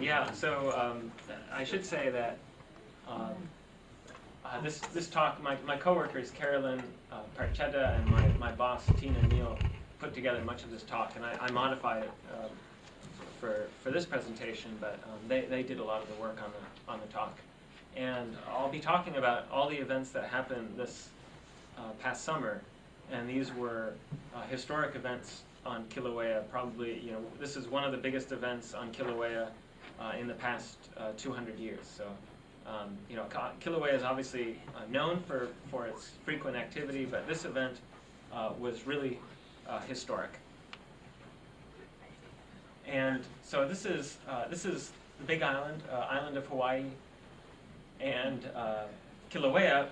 Yeah, so I should say that this talk, my coworkers Carolyn Parchetta and my boss Tina Neal put together much of this talk, and I modified it for this presentation, but they did a lot of the work on the talk. And I'll be talking about all the events that happened this past summer, and these were historic events on Kilauea. Probably, this is one of the biggest events on Kilauea in the past 200 years. So, Kilauea is obviously known for its frequent activity, but this event was really historic. And so this is the Big Island, island of Hawaii, and Kilauea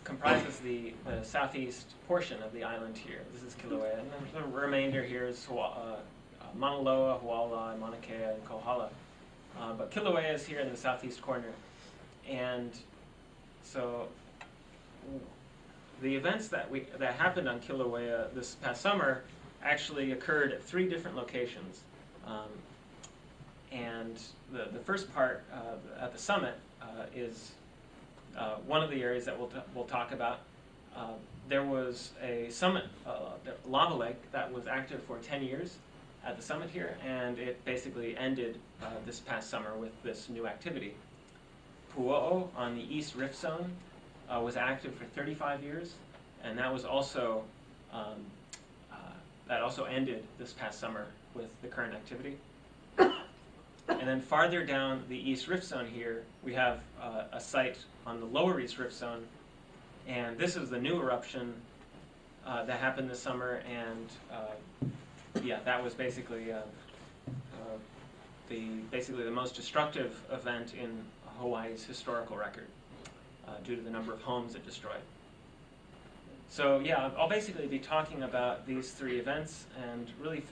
comprises the southeast portion of the island here. This is Kilauea, and then the remainder here is Mauna Loa, Huala, Mauna Kea, and Kohala. But Kilauea is here in the southeast corner, and so the events that happened on Kilauea this past summer actually occurred at 3 different locations. And the first part at the summit is one of the areas that we'll talk about. There was a summit lava lake that was active for 10 years at the summit here, and it basically ended this past summer with this new activity. Pu'o'o on the East Rift Zone was active for 35 years, and that was also ended this past summer with the current activity. And then farther down the East Rift Zone here, we have a site on the lower East Rift Zone, and this is the new eruption that happened this summer, and that was basically the most destructive event in Hawaii's historical record due to the number of homes it destroyed. So yeah, I'll basically be talking about these 3 events, and really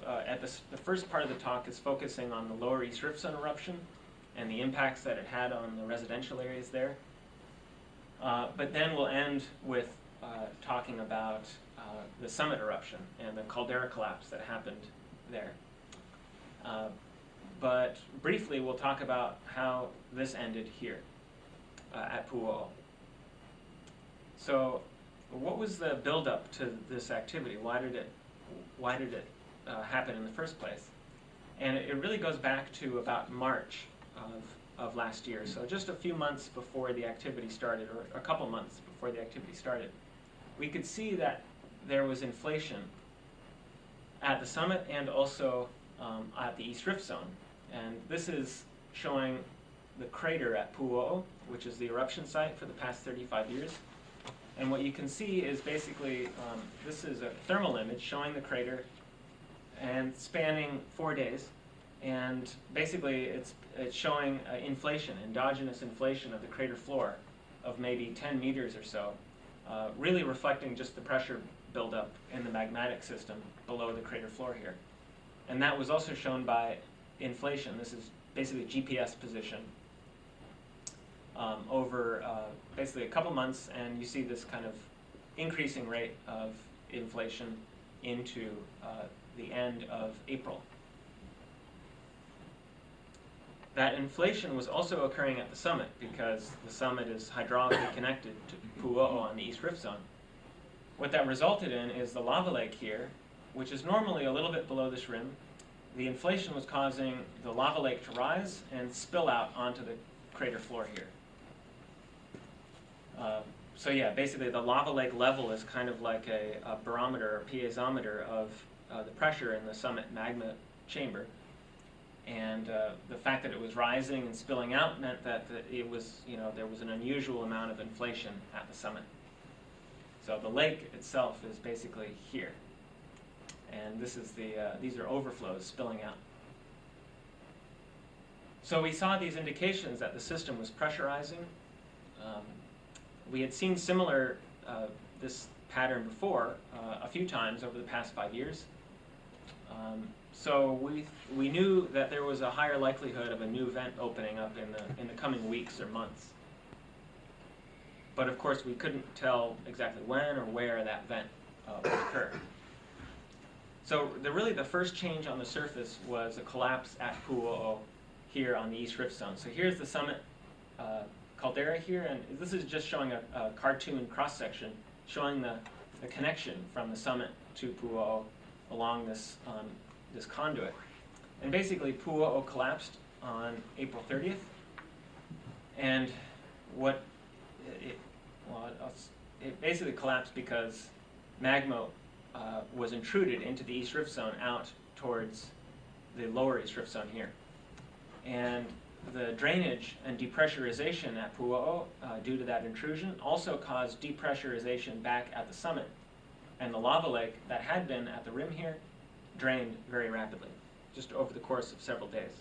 the first part of the talk is focusing on the lower East Rift Zone eruption and the impacts that it had on the residential areas there. But then we'll end with talking about the summit eruption and the caldera collapse that happened there. But briefly, we'll talk about how this ended here at Pu'o'o. So, what was the buildup to this activity? Why did it happen in the first place? And it really goes back to about March of last year. So just a few months before the activity started, or a couple months before the activity started, we could see that there was inflation at the summit and also at the East Rift Zone. And this is showing the crater at Pu'o'o, which is the eruption site for the past 35 years. And what you can see is basically, this is a thermal image showing the crater and spanning 4 days. And basically, it's showing inflation, endogenous inflation of the crater floor of maybe 10 meters or so, really reflecting just the pressure buildup in the magmatic system below the crater floor here. And that was also shown by inflation. This is basically GPS position over basically a couple months, and you see this kind of increasing rate of inflation into the end of April. That inflation was also occurring at the summit because the summit is hydraulically connected to Pu'o'o on the East Rift Zone. What that resulted in is the lava lake here, which is normally a little bit below this rim. The inflation was causing the lava lake to rise and spill out onto the crater floor here. So yeah, basically the lava lake level is kind of like a barometer or piezometer of the pressure in the summit magma chamber. And the fact that it was rising and spilling out meant that it was, there was an unusual amount of inflation at the summit. So the lake itself is basically here. And this is these are overflows spilling out. So we saw these indications that the system was pressurizing. We had seen similar this pattern before a few times over the past 5 years. So we knew that there was a higher likelihood of a new vent opening up in the coming weeks or months. But of course, we couldn't tell exactly when or where that vent would occur. So really the first change on the surface was a collapse at Pu'o'o here on the East Rift Zone. So here's the summit caldera here, and this is just showing a cartoon cross-section showing the connection from the summit to Pu'u'o along this, this conduit. And basically, Pu'u'o collapsed on April 30th, and it basically collapsed because magma was intruded into the East Rift Zone out towards the lower East Rift Zone here. And the drainage and depressurization at Pu'u'o due to that intrusion also caused depressurization back at the summit. And the lava lake that had been at the rim here drained very rapidly, just over the course of several days.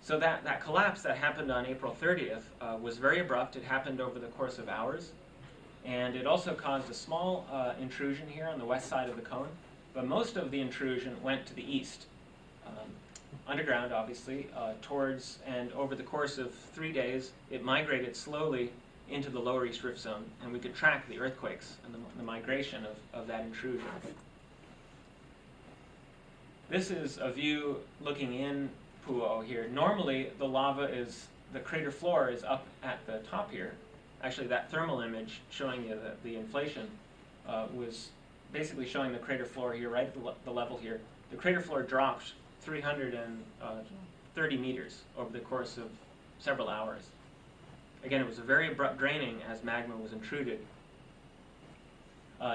So that collapse that happened on April 30th was very abrupt. It happened over the course of hours. And it also caused a small intrusion here on the west side of the cone. But most of the intrusion went to the east, underground obviously, towards, and over the course of 3 days, it migrated slowly into the lower East Rift Zone, and we could track the earthquakes and the migration of that intrusion. This is a view looking in Pu'u'o here. Normally, the crater floor is up at the top here. Actually, that thermal image showing you the inflation was basically showing the crater floor here, right at the level here. The crater floor dropped 330 meters over the course of several hours. Again, it was a very abrupt draining as magma was intruded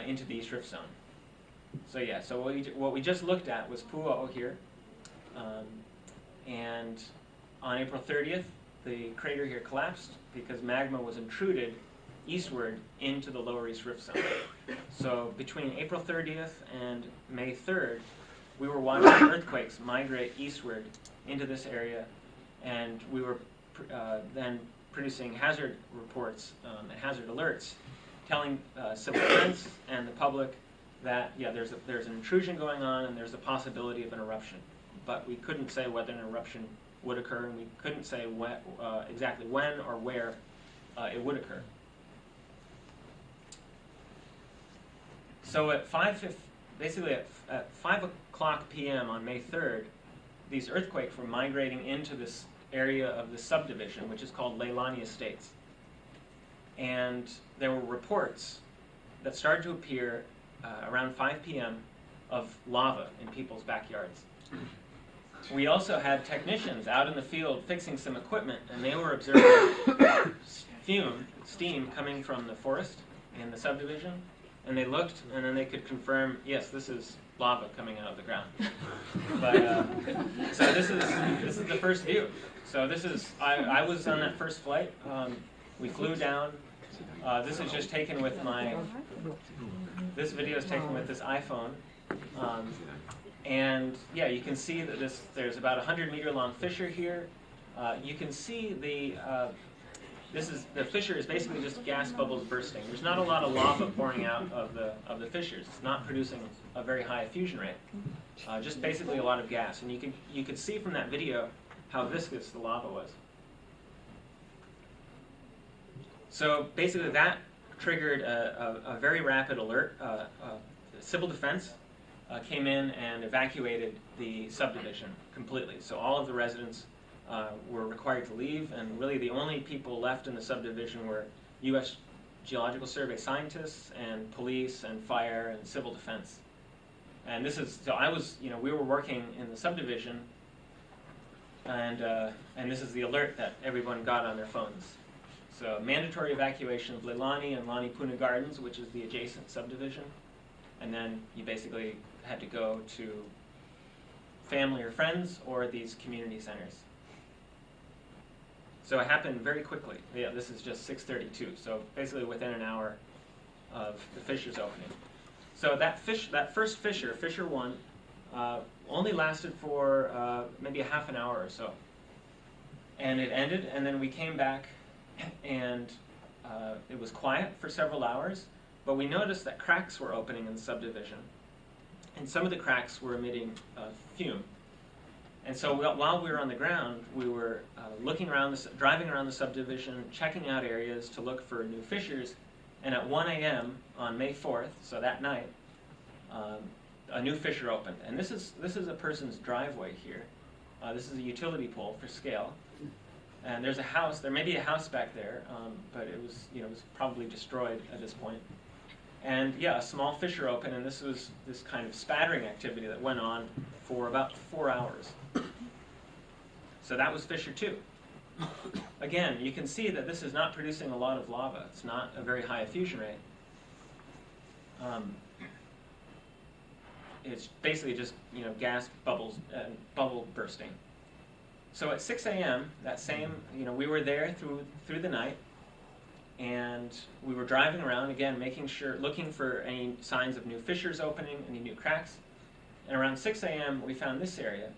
into the East Rift Zone. So yeah, so what we just looked at was Pu'u'o here. And on April 30th, the crater here collapsed because magma was intruded eastward into the lower East Rift Zone. So between April 30th and May 3rd, we were watching earthquakes migrate eastward into this area, and we were then producing hazard reports and hazard alerts, telling civil defense and the public that, yeah, there's an intrusion going on and there's a possibility of an eruption. But we couldn't say whether an eruption would occur, and we couldn't say exactly when or where it would occur. So at 5 o'clock p.m. on May 3rd, these earthquakes were migrating into this area of the subdivision, which is called Leilani Estates. And there were reports that started to appear around 5 p.m. of lava in people's backyards. We also had technicians out in the field fixing some equipment, and they were observing steam coming from the forest in the subdivision, and they looked, and then they could confirm, yes, this is lava coming out of the ground. But so this is the first view. So this is I was on that first flight. We flew down. This is just taken with this video is taken with this iPhone. And yeah, you can see that there's about a 100-meter long fissure here. You can see the fissure is basically just gas bubbles bursting. There's not a lot of lava pouring out of the fissures. It's not producing a very high effusion rate. Just basically a lot of gas. And you could see from that video how viscous the lava was. So basically that triggered a very rapid alert. Civil defense came in and evacuated the subdivision completely. So all of the residents were required to leave, and really the only people left in the subdivision were U.S. Geological Survey scientists and police and fire and civil defense. And this is, so I was, we were working in the subdivision, and this is the alert that everyone got on their phones. So mandatory evacuation of Leilani and Lani Puna Gardens, which is the adjacent subdivision. And then you basically had to go to family or friends or these community centers. So it happened very quickly. Yeah, this is just 6:32. So basically within an hour of the fissures opening. So that first fissure, fissure 1, only lasted for maybe a half an hour or so. And it ended, and then we came back, and it was quiet for several hours. But we noticed that cracks were opening in the subdivision, and some of the cracks were emitting fume. And so while we were on the ground, we were driving around the subdivision, checking out areas to look for new fissures. And at 1 a.m. on May 4th, so that night, a new fissure opened. And this is a person's driveway here. This is a utility pole for scale. And there's a house, there may be a house back there, but it was, it was probably destroyed at this point. And yeah, a small fissure opened, and this was this kind of spattering activity that went on for about 4 hours. So that was fissure 2. Again, you can see that this is not producing a lot of lava. It's not a very high effusion rate. It's basically just gas bubbles and bubble bursting. So at 6 a.m. that same, we were there through the night, and we were driving around again, making sure, looking for any signs of new fissures opening, any new cracks. And around 6 a.m. we found this area,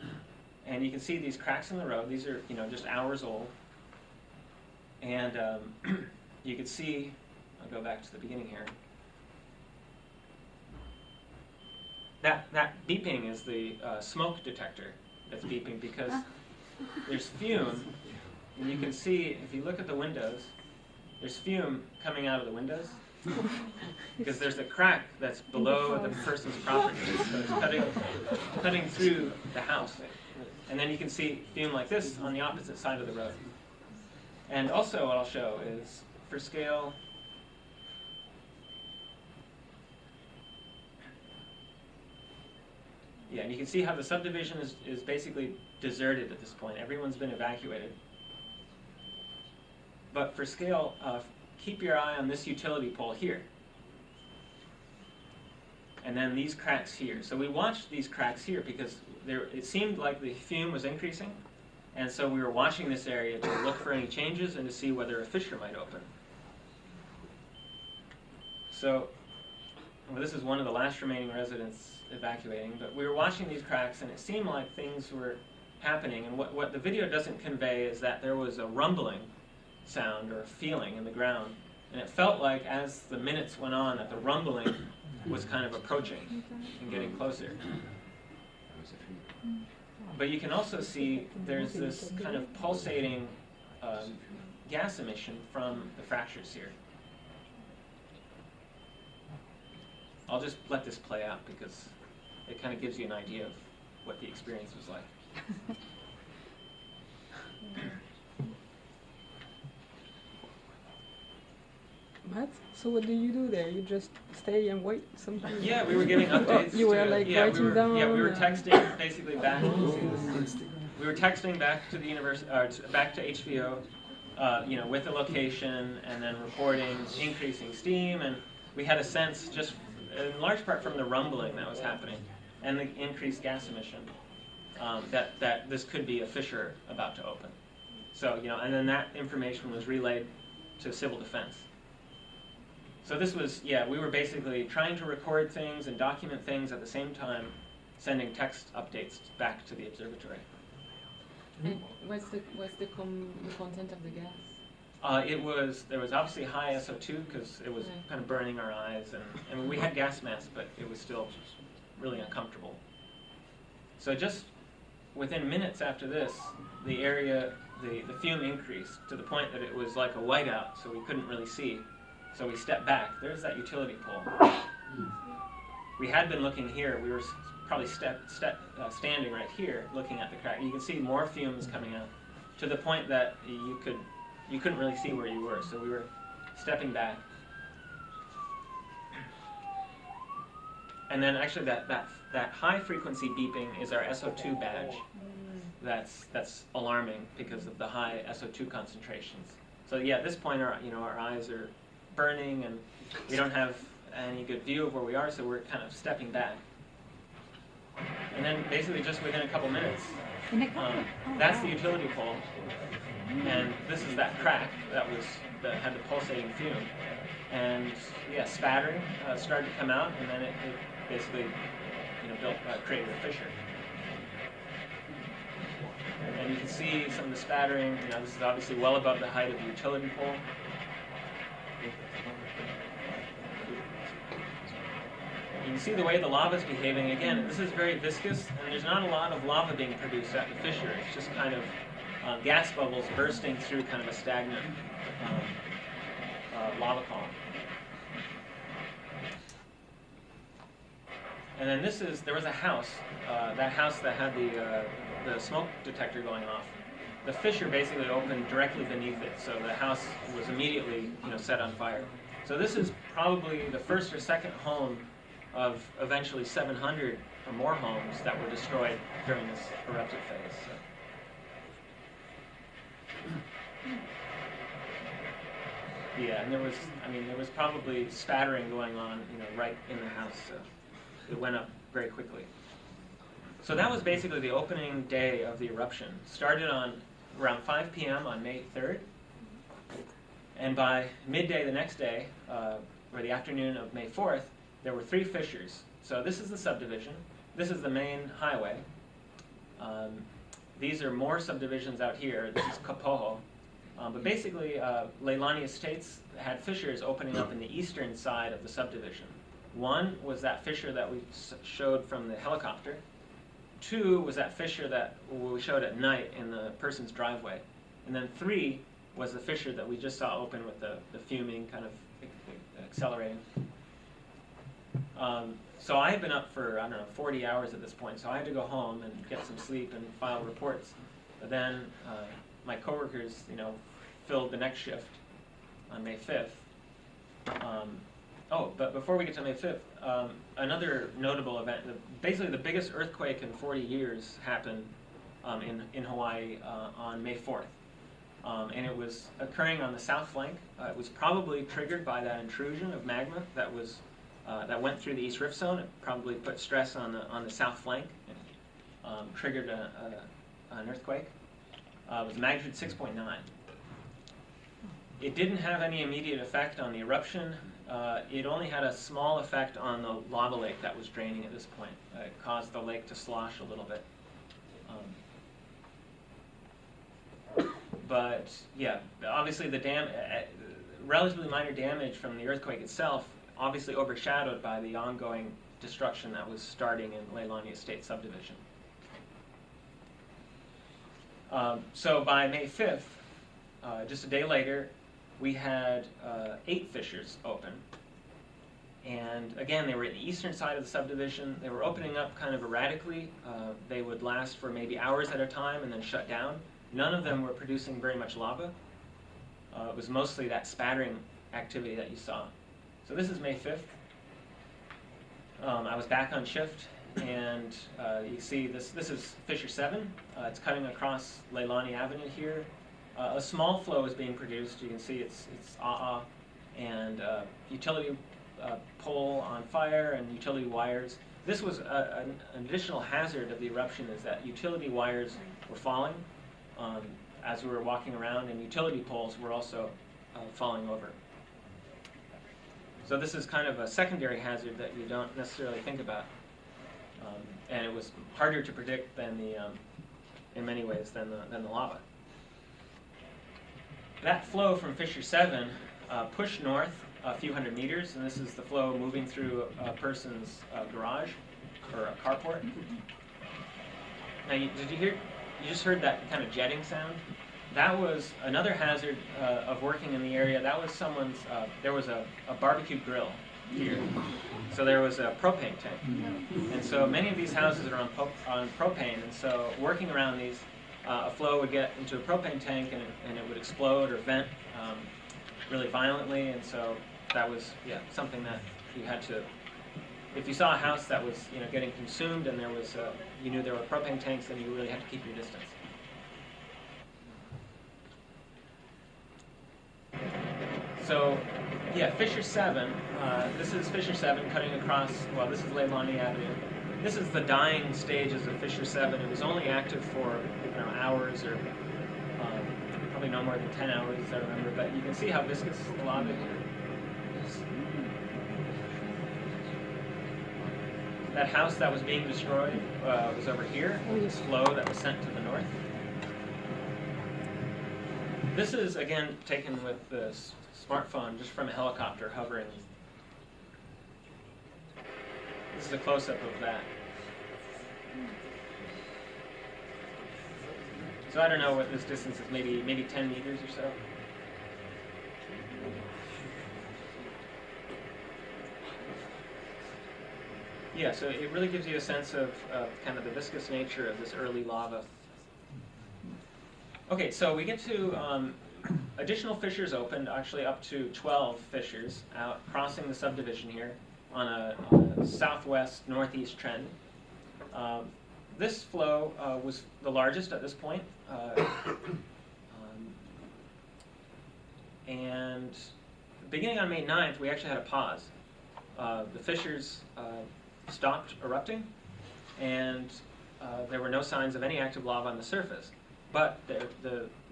and you can see these cracks in the road. These are just hours old, and you can see. I'll go back to the beginning here. That beeping is the smoke detector that's beeping because there's fume, and you can see, if you look at the windows, there's fume coming out of the windows because there's a crack that's below the person's property, so it's cutting through the house. And then you can see fume like this on the opposite side of the road. And also what I'll show is, for scale, yeah, and you can see how the subdivision is basically deserted at this point. Everyone's been evacuated. But for scale, keep your eye on this utility pole here. And then these cracks here. So we watched these cracks here because it seemed like the fume was increasing. And so we were watching this area to look for any changes and to see whether a fissure might open. So this is one of the last remaining residents evacuating, but we were watching these cracks, and it seemed like things were happening. And what the video doesn't convey is that there was a rumbling sound or a feeling in the ground, and it felt like as the minutes went on that the rumbling was kind of approaching and getting closer. But you can also see there's this kind of pulsating gas emission from the fractures here. I'll just let this play out because it kind of gives you an idea of what the experience was like. What? So what do you do there? You just stay and wait sometimes? Yeah, we were giving updates. You were like writing down? Yeah, we were texting basically back. We were texting back to the university, back to HVO, with the location, and then reporting increasing steam, and we had a sense, just in large part from the rumbling that was happening and the increased gas emission, that this could be a fissure about to open. So, and then that information was relayed to civil defense. So this was, we were basically trying to record things and document things at the same time, sending text updates back to the observatory. And what's the content of the gas? There was obviously high SO2 because it was kind of burning our eyes, and we had gas masks, but it was still really uncomfortable. So just within minutes after this, the area, the fume increased to the point that it was like a whiteout, so we couldn't really see. So we stepped back. There's that utility pole. We had been looking here. We were probably standing right here, looking at the crack. You can see more fumes coming out to the point that you couldn't really see where you were. So we were stepping back. And then actually that high frequency beeping is our SO2 badge. That's alarming because of the high SO2 concentrations. So yeah, at this point our eyes are burning and we don't have any good view of where we are, so we're kind of stepping back. And then basically just within a couple minutes, that's the utility pole, and this is that crack that had the pulsating fume. And yeah, spattering started to come out, and then it basically created a fissure. And you can see some of the spattering. This is obviously well above the height of the utility pole. You can see the way the lava is behaving. Again, this is very viscous, and there's not a lot of lava being produced at the fissure. It's just kind of gas bubbles bursting through kind of a stagnant lava column. And then there was a house, that house that had the smoke detector going off. The fissure basically opened directly beneath it, so the house was immediately, set on fire. So this is probably the first or second home of eventually 700 or more homes that were destroyed during this eruptive phase. So. Yeah, and there was probably spattering going on, right in the house. So it went up very quickly. So that was basically the opening day of the eruption. Started on around 5 p.m. on May 3rd, and by midday the next day, or the afternoon of May 4th, there were 3 fissures. So this is the subdivision. This is the main highway. These are more subdivisions out here. This is Kapoho. But basically, Leilani Estates had fissures opening up in the eastern side of the subdivision. One was that fissure that we showed from the helicopter. 2 was that fissure that we showed at night in the person's driveway. And then 3 was the fissure that we just saw open with the fuming kind of accelerating. So I had been up for, 40 hours at this point, so I had to go home and get some sleep and file reports. But then my coworkers, filled the next shift on May 5th. But before we get to May 5th, another notable event, basically the biggest earthquake in 40 years happened in Hawaii on May 4th. And it was occurring on the south flank. It was probably triggered by that intrusion of magma that went through the East Rift Zone. It probably put stress on the south flank and triggered an earthquake. It was magnitude 6.9. It didn't have any immediate effect on the eruption. It only had a small effect on the lava lake that was draining at this point. It caused the lake to slosh a little bit. But yeah, obviously the relatively minor damage from the earthquake itself, obviously overshadowed by the ongoing destruction that was starting in Leilani Estate subdivision. So by May 5th, just a day later, we had 8 fissures open. And again, they were in the eastern side of the subdivision. They were opening up kind of erratically. They would last for maybe hours at a time and then shut down. None of them were producing very much lava. It was mostly that spattering activity that you saw. So this is May 5th. I was back on shift, and you see this is Fissure 7. It's cutting across Leilani Avenue here. A small flow is being produced. You can see it's and utility pole on fire and utility wires. This was an additional hazard of the eruption, is that utility wires were falling as we were walking around, and utility poles were also falling over. So this is kind of a secondary hazard that you don't necessarily think about, and it was harder to predict than in many ways than the lava. That flow from Fissure 7 pushed north a few hundred meters, and this is the flow moving through a person's garage or a carport. Now, did you hear? You just heard that kind of jetting sound? That was another hazard of working in the area. That was someone's, there was a barbecue grill here. So there was a propane tank. And so many of these houses are on propane, and so working around these, a flow would get into a propane tank and it would explode or vent really violently, and so that was something that you had to, if you saw a house that was getting consumed and there was you knew there were propane tanks, then you really had to keep your distance. So Fissure 7, this is Fissure 7 cutting across, well, this is Leilani Avenue. This is the dying stages of Fissure 7. It was only active for hours, or probably no more than 10 hours, as I remember, but you can see how viscous the lava is. That house that was being destroyed was over here. This flow that was sent to the north. This is, again, taken with the smartphone just from a helicopter hovering. This is a close-up of that. So I don't know what this distance is, maybe 10 meters or so. Yeah, so it really gives you a sense of kind of the viscous nature of this early lava. Okay, so we get to additional fissures opened, actually up to 12 fissures out crossing the subdivision here on a southwest-northeast trend. This flow was the largest at this point. And beginning on May 9th, we actually had a pause. The fissures stopped erupting, and there were no signs of any active lava on the surface. But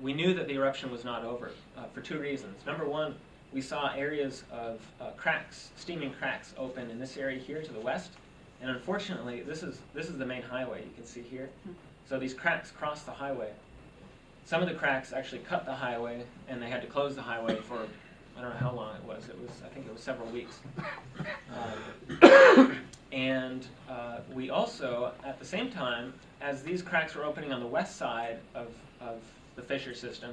we knew that the eruption was not over for two reasons. Number one, we saw areas of cracks, steaming cracks, open in this area here to the west. And unfortunately, this is the main highway you can see here. So these cracks cross the highway. Some of the cracks actually cut the highway, and they had to close the highway for, I don't know how long it was. I think it was several weeks. And we also, at the same time, as these cracks were opening on the west side of the fissure system,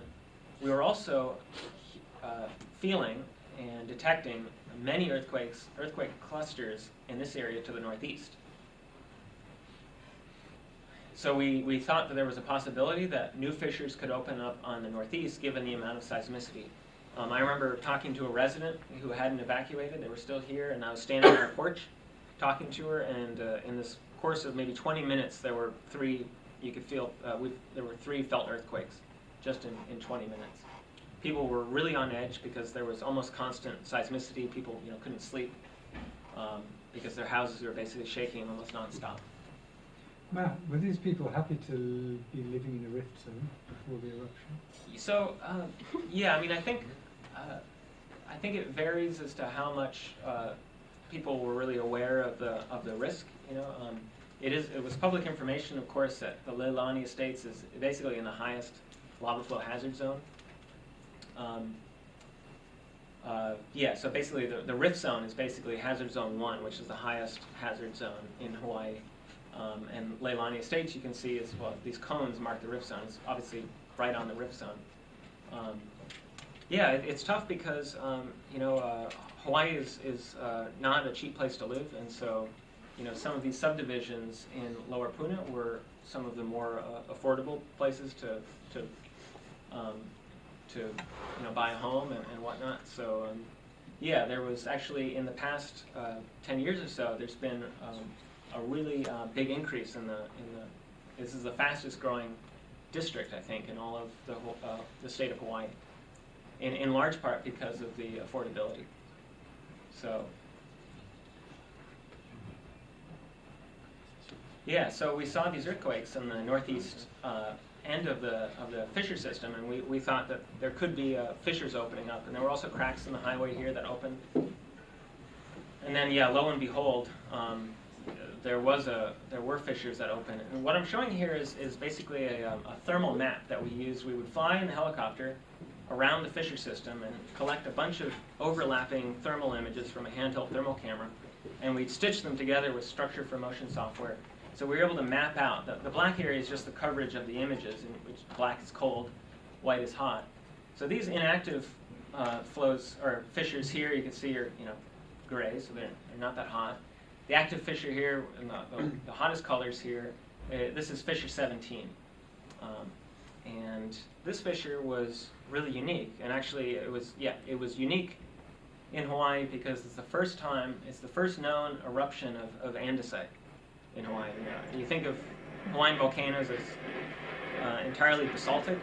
we were also feeling and detecting many earthquake clusters in this area to the northeast. So we thought that there was a possibility that new fissures could open up on the northeast given the amount of seismicity. I remember talking to a resident who hadn't evacuated. They were still here, and I was standing on our porch talking to her, and in this course of maybe 20 minutes, there were three, you could feel, there were 3 felt earthquakes just in 20 minutes. People were really on edge because there was almost constant seismicity. People couldn't sleep because their houses were basically shaking almost nonstop. Matt, were these people happy to be living in a rift zone before the eruption? So, yeah, I mean, I think it varies as to how much people were really aware of the risk. It was public information, of course, that the Leilani Estates is basically in the highest lava flow hazard zone. Yeah, so basically the rift zone is basically hazard zone 1, which is the highest hazard zone in Hawaii. And Leilani Estates, you can see, is, well, these cones mark the rift zone. It's obviously right on the rift zone. Yeah, it's tough because Hawaii is not a cheap place to live, and so some of these subdivisions in Lower Puna were some of the more affordable places to buy a home and whatnot. So yeah, there was actually in the past 10 years or so, there's been a really big increase in this is the fastest growing district, I think, in all of the state of Hawaii, in large part because of the affordability. So yeah, so we saw these earthquakes in the northeast end of the fissure system, and we thought that there could be fissures opening up, and there were also cracks in the highway here that opened. And then, yeah, lo and behold, there were fissures that opened. And what I'm showing here is basically a thermal map that we used. We would fly in a helicopter around the fissure system and collect a bunch of overlapping thermal images from a handheld thermal camera, and we'd stitch them together with structure for motion software. So we were able to map out. The black area is just the coverage of the images, in which black is cold, white is hot. So these inactive flows or fissures here, you can see are gray, so they're not that hot. The active fissure here, and the hottest colors here, this is fissure 17. And this fissure was really unique, and actually it was unique in Hawaii because it's the first known eruption of andesite in Hawaii. You think of Hawaiian volcanoes as entirely basaltic.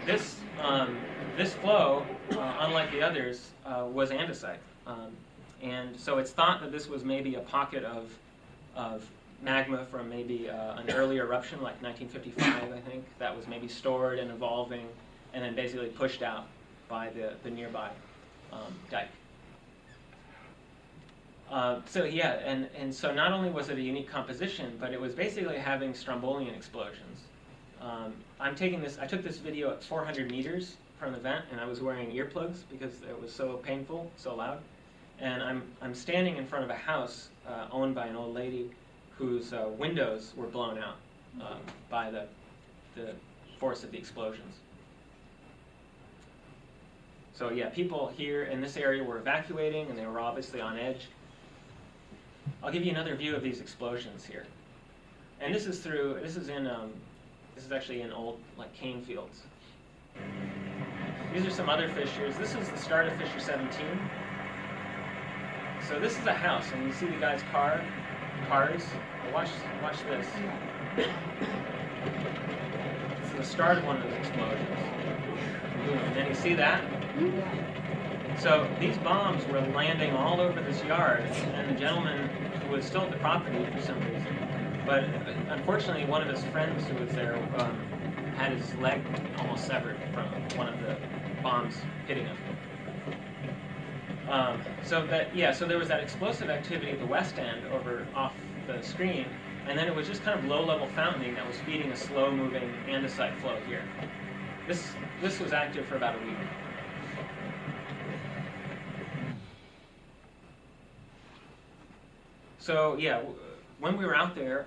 This flow, unlike the others, was andesite. And so it's thought that this was maybe a pocket of magma from maybe an earlier eruption, like 1955, I think, that was maybe stored and evolving, and then basically pushed out by the nearby dike. So yeah, and so not only was it a unique composition, but it was basically having strombolian explosions. I took this video at 400 meters from the vent, and I was wearing earplugs because it was so painful, so loud. And I'm standing in front of a house owned by an old lady whose windows were blown out by the force of the explosions. So yeah, people here in this area were evacuating, and they were obviously on edge. I'll give you another view of these explosions here. And this is actually in old, like, cane fields. These are some other fissures. This is the start of fissure 17. So this is a house, and you see the guy's cars. Well, watch this. This is the start of one of those explosions. And then you see that? So these bombs were landing all over this yard, and the gentleman who was still at the property for some reason, but unfortunately one of his friends who was there had his leg almost severed from one of the bombs hitting him. So there was that explosive activity at the west end off the screen, and then it was just kind of low-level fountaining that was feeding a slow-moving andesite flow here. This was active for about a week. So yeah, when we were out there,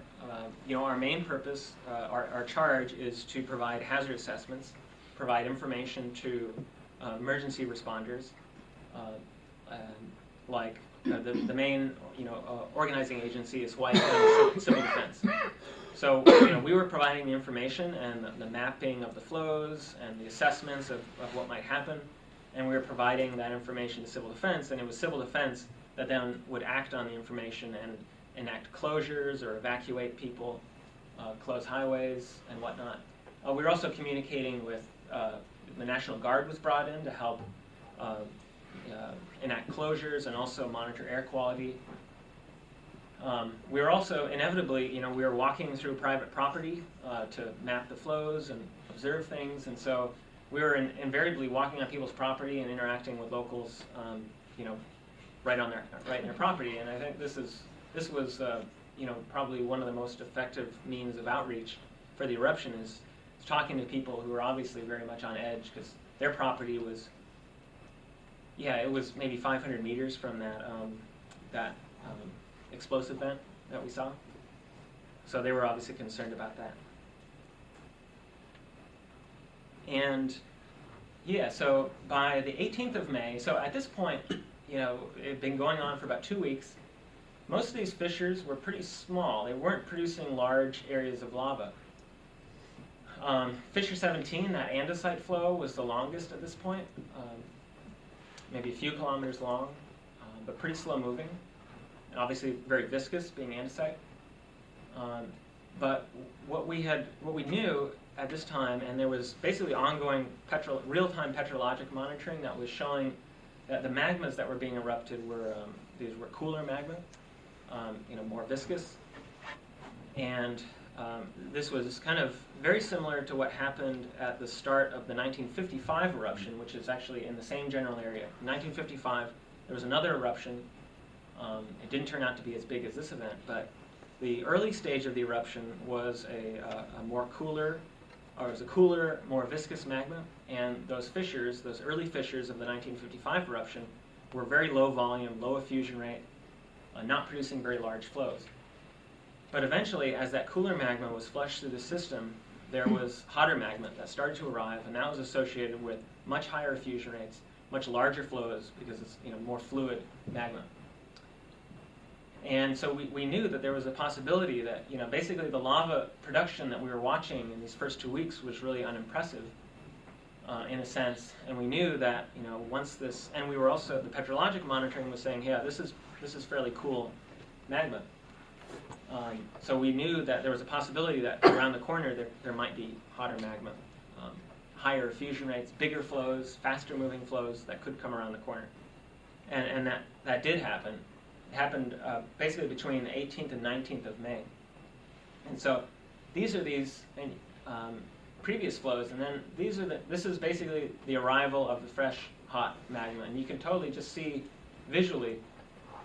our main purpose, our charge is to provide hazard assessments, provide information to emergency responders, the main organizing agency is Hawaii County Civil Defense. So we were providing the information and the mapping of the flows and the assessments of what might happen, and we were providing that information to Civil Defense, and it was Civil Defense that then would act on the information and enact closures or evacuate people, close highways and whatnot. We were also communicating with the National Guard was brought in to help enact closures and also monitor air quality. We were also inevitably, we were walking through private property to map the flows and observe things, and so we were invariably walking on people's property and interacting with locals, right in their property. And I think this was probably one of the most effective means of outreach for the eruption is talking to people who were obviously very much on edge because their property was, it was maybe 500 meters from that explosive vent that we saw. So they were obviously concerned about that. And so by the 18th of May, so at this point, it had been going on for about 2 weeks. Most of these fissures were pretty small. They weren't producing large areas of lava. Fissure 17, that andesite flow, was the longest at this point, maybe a few kilometers long, but pretty slow moving. And obviously very viscous, being andesite. But what we knew at this time, and there was basically ongoing real-time petrologic monitoring that was showing that the magmas that were being erupted were these were cooler magma, more viscous, and this was kind of very similar to what happened at the start of the 1955 eruption, which is actually in the same general area. In 1955, there was another eruption. It didn't turn out to be as big as this event, but the early stage of the eruption was a cooler, more viscous magma, and those fissures, those early fissures of the 1955 eruption, were very low volume, low effusion rate, not producing very large flows. But eventually, as that cooler magma was flushed through the system, there was hotter magma that started to arrive, and that was associated with much higher effusion rates, much larger flows, because it's more fluid magma. And so we knew that there was a possibility that basically the lava production that we were watching in these first 2 weeks was really unimpressive in a sense, and we knew that once this, and we were also, the petrologic monitoring was saying, yeah, this is fairly cool magma. So we knew that there was a possibility that around the corner there might be hotter magma, higher effusion rates, bigger flows, faster moving flows that could come around the corner. And that did happen. It happened basically between the 18th and 19th of May. And so these are these previous flows, and then this is basically the arrival of the fresh, hot magma. And you can totally just see visually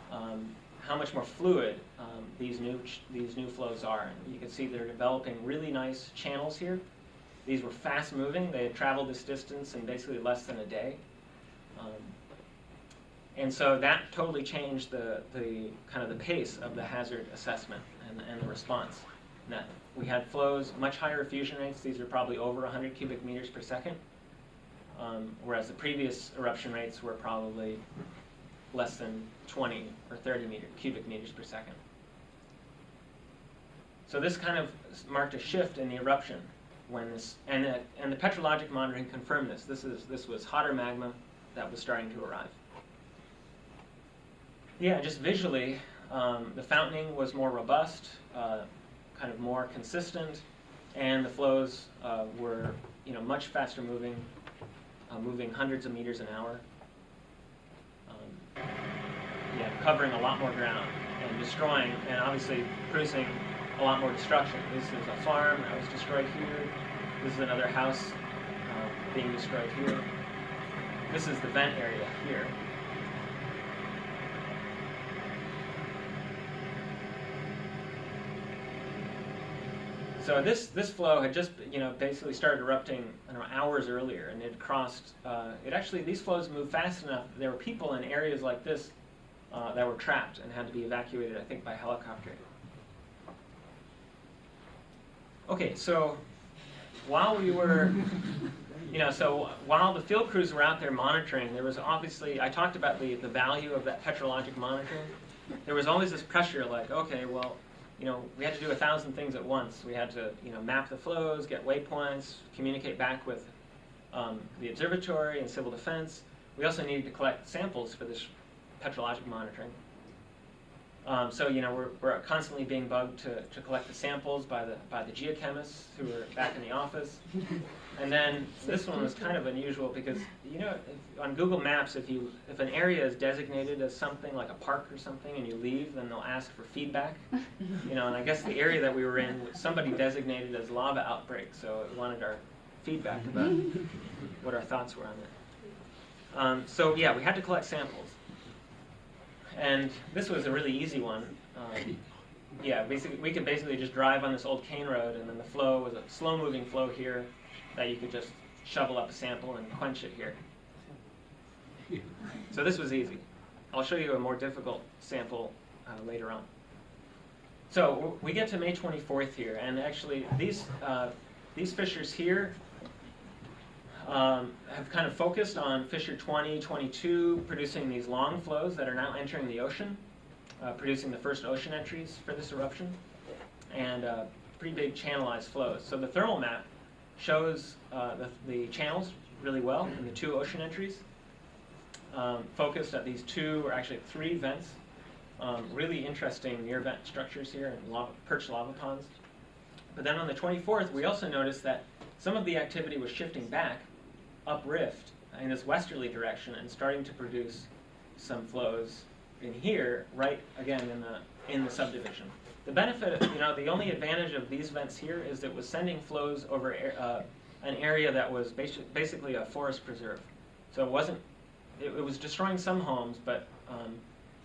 how much more fluid these new flows are. And you can see they're developing really nice channels here. These were fast moving. They had traveled this distance in basically less than a day. And so that totally changed the kind of the pace of the hazard assessment and the response. That we had flows, much higher effusion rates. These are probably over 100 cubic meters per second, whereas the previous eruption rates were probably less than 20 or 30 cubic meters per second. So this kind of marked a shift in the eruption when this, and the petrologic monitoring confirmed this. This was hotter magma that was starting to arrive. Yeah, just visually, the fountaining was more robust, kind of more consistent, and the flows were, much faster moving, moving hundreds of meters an hour. Yeah, covering a lot more ground and destroying, and obviously producing a lot more destruction. This is a farm that was destroyed here. This is another house being destroyed here. This is the vent area here. So this flow had just basically started erupting hours earlier, and it crossed. These flows moved fast enough. There were people in areas like this that were trapped and had to be evacuated, I think, by helicopter. Okay, so while we were, while the field crews were out there monitoring, there was obviously, I talked about the value of that petrologic monitoring. There was always this pressure, like, okay, well, we had to do 1,000 things at once. We had to, map the flows, get waypoints, communicate back with the observatory and civil defense. We also needed to collect samples for this petrologic monitoring. So we're constantly being bugged to collect the samples by the geochemists who were back in the office. And then this one was kind of unusual because on Google Maps, if an area is designated as something like a park or something and you leave, then they'll ask for feedback. And I guess the area that we were in, somebody designated as lava outbreak, so it wanted our feedback about what our thoughts were on it. So yeah, we had to collect samples. And this was a really easy one. We could basically just drive on this old cane road, and then the flow was a slow-moving flow here that you could just shovel up a sample and quench it here. So this was easy. I'll show you a more difficult sample later on. So we get to May 24th here, and actually these fissures here have kind of focused on fissure 20, 22, producing these long flows that are now entering the ocean, producing the first ocean entries for this eruption, and pretty big channelized flows. So the thermal map shows the channels really well in the two ocean entries, focused at these two, or actually three vents, really interesting near vent structures here and perched lava ponds. But then on the 24th, we also noticed that some of the activity was shifting back uprift in this westerly direction and starting to produce some flows in here, right again in the subdivision. The benefit, the only advantage of these vents here is that it was sending flows over an area that was basically a forest preserve. So it was destroying some homes, but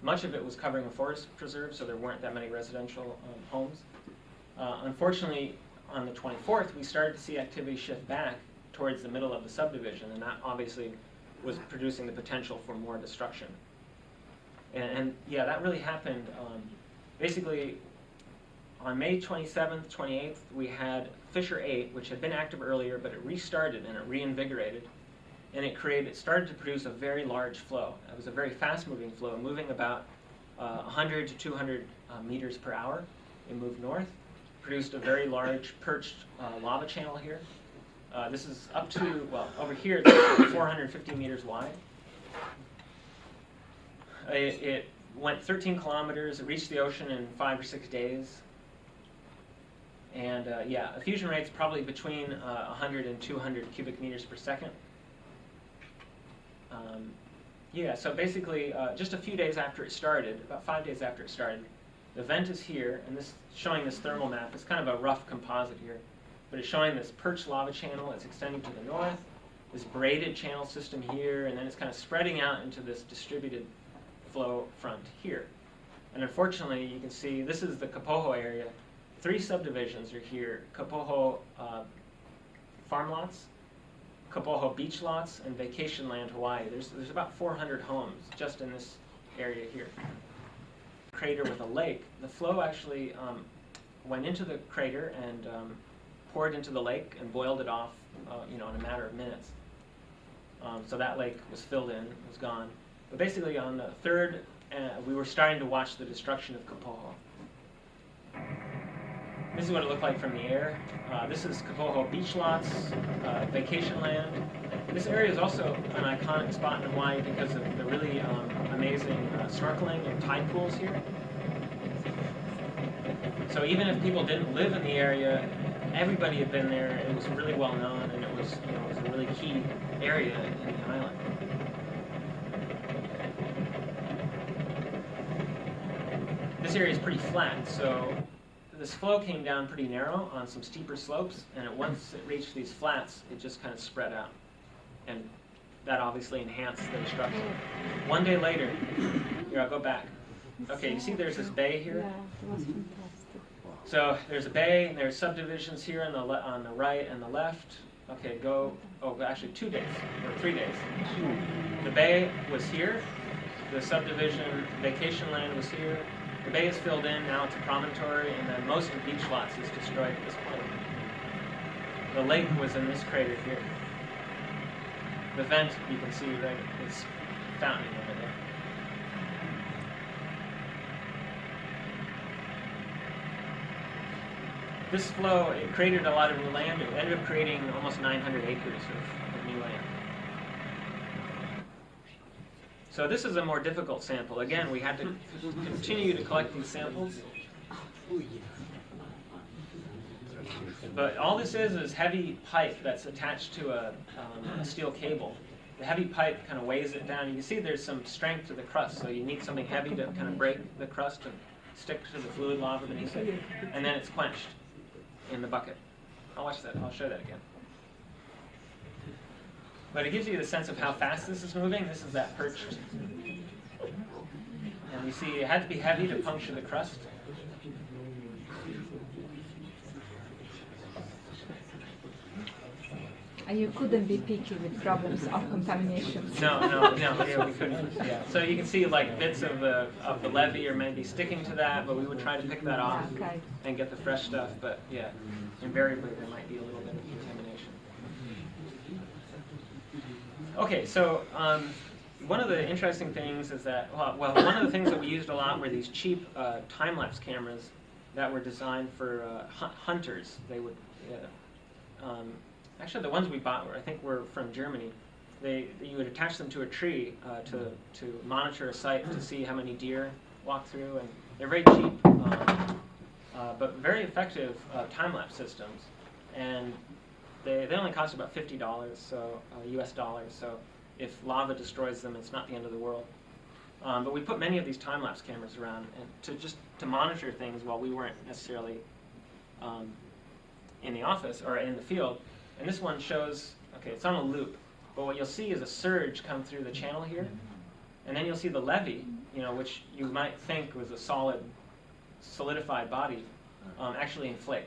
much of it was covering a forest preserve, so there weren't that many residential homes. Unfortunately, on the 24th, we started to see activity shift back towards the middle of the subdivision, and that obviously was producing the potential for more destruction. And yeah, that really happened. Basically, on May 27th, 28th, we had fissure 8, which had been active earlier, but it restarted and it reinvigorated, and it started to produce a very large flow. It was a very fast-moving flow, moving about 100 to 200 meters per hour. It moved north, produced a very large perched lava channel here. This is up to, over here, it's 450 meters wide. It went 13 kilometers. It reached the ocean in 5 or 6 days. And a fusion rate's probably between 100 and 200 cubic meters per second. So basically, just a few days after it started, about 5 days after it started, the vent is here, and this showing this thermal map. It's kind of a rough composite here, but it's showing this perched lava channel. It's extending to the north, this braided channel system here, and then it's kind of spreading out into this distributed flow front here. And unfortunately, you can see this is the Kapoho area. 3 subdivisions are here: Kapoho farm lots, Kapoho beach lots, and vacation land Hawaii. There's about 400 homes just in this area here. Crater with a lake. The flow actually went into the crater and poured into the lake and boiled it off, in a matter of minutes. So that lake was filled in, was gone. But basically on the third, we were starting to watch the destruction of Kapoho. This is what it looked like from the air. This is Kapoho beach lots, vacation land. This area is also an iconic spot in Hawaii because of the really amazing snorkeling and tide pools here. So even if people didn't live in the area, everybody had been there. It was really well known, and it was, it was a really key area in the island. This area is pretty flat, so this flow came down pretty narrow on some steeper slopes, and once it reached these flats, it just kind of spread out. And that obviously enhanced the destruction. One day later, here, I'll go back. Okay, you see there's this bay here? Yeah, it was fantastic. So there's a bay, and there's subdivisions here on the right and the left. Okay, actually 2 days, or 3 days. The bay was here. The subdivision vacation land was here. The bay is filled in, now it's a promontory, and then most of beach lots is destroyed at this point. The lake was in this crater here. The vent, you can see right, it's fountaining over there. This flow, it created a lot of new land. It ended up creating almost 900 acres of new land. So this is a more difficult sample. Again, we had to continue to collect these samples. But all this is heavy pipe that's attached to a steel cable. The heavy pipe kind of weighs it down. You can see there's some strength to the crust, so you need something heavy to kind of break the crust and stick to the fluid lava beneath it. And then it's quenched in the bucket. I'll show that again. But it gives you the sense of how fast this is moving. This is that perched. And you see it had to be heavy to puncture the crust. And you couldn't be picky with problems of contamination. No, yeah, we couldn't. Yeah. So you can see like bits of the levee or maybe sticking to that, but we would try to pick that off and get the fresh stuff. But yeah, invariably there might be a little bit of contamination. Okay, so one of the interesting things is that, well, one of the things that we used a lot were these cheap time-lapse cameras that were designed for hunters. They would, actually the ones we bought I think were from Germany. You would attach them to a tree to monitor a site to see how many deer walk through, and they're very cheap, but very effective time-lapse systems. And they only cost about $50, so US dollars. So if lava destroys them, it's not the end of the world. But we put many of these time-lapse cameras around and to monitor things while we weren't necessarily in the office or in the field. And this one shows, okay, it's on a loop, but what you'll see is a surge come through the channel here, and then you'll see the levee, which you might think was a solidified body, actually inflate.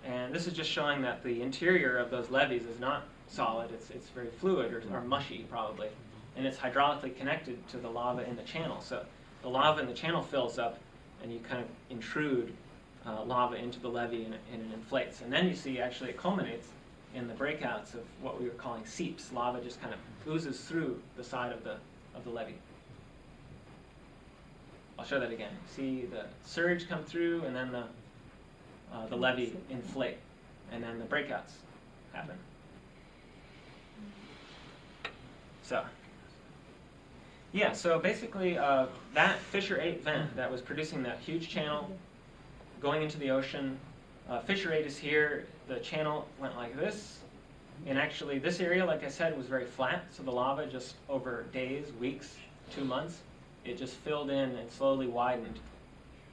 And this is just showing that the interior of those levees is not solid, it's very fluid or mushy probably, and it's hydraulically connected to the lava in the channel. So the lava in the channel fills up, and you kind of intrude lava into the levee and it inflates. And then you see actually it culminates in the breakouts of what we were calling seeps. Lava just kind of oozes through the side of the levee. I'll show that again. See the surge come through, and then the levee inflate, and then the breakouts happen. So, yeah, so basically that Fissure 8 vent that was producing that huge channel going into the ocean, Fissure 8 is here. The channel went like this, and actually this area, like I said, was very flat, so the lava just over days, weeks, 2 months, it just filled in and slowly widened,